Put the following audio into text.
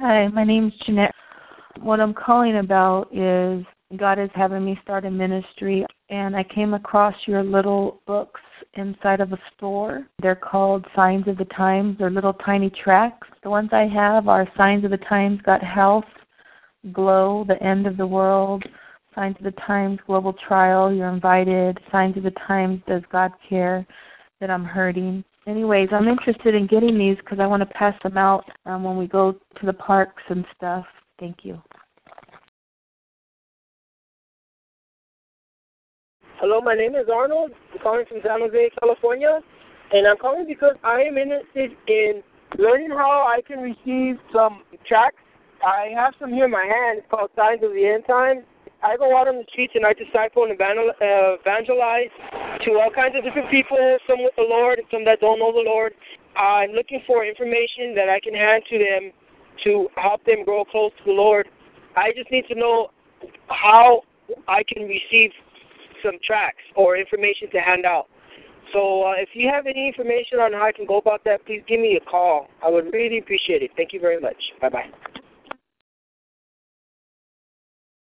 Hi, my name's Jeanette. What I'm calling about is God is having me start a ministry, and I came across your little books inside of a store. They're called Signs of the Times. They're little tiny tracts. The ones I have are Signs of the Times, Got Health, Glow, The End of the World, Signs of the Times, Global Trial, You're Invited, Signs of the Times, Does God Care That I'm Hurting. Anyways, I'm interested in getting these because I want to pass them out when we go to the parks and stuff. Thank you. Hello, my name is Arnold. I'm calling from San Jose, California, and I'm calling because I am interested in learning how I can receive some tracts. I have some here in my hand. It's called Signs of the End Times. I go out on the streets and I disciple and evangelize to all kinds of different people, some with the Lord and some that don't know the Lord. I'm looking for information that I can hand to them to help them grow close to the Lord. I just need to know how I can receive some tracts or information to hand out. So if you have any information on how I can go about that, please give me a call. I would really appreciate it. Thank you very much. Bye-bye.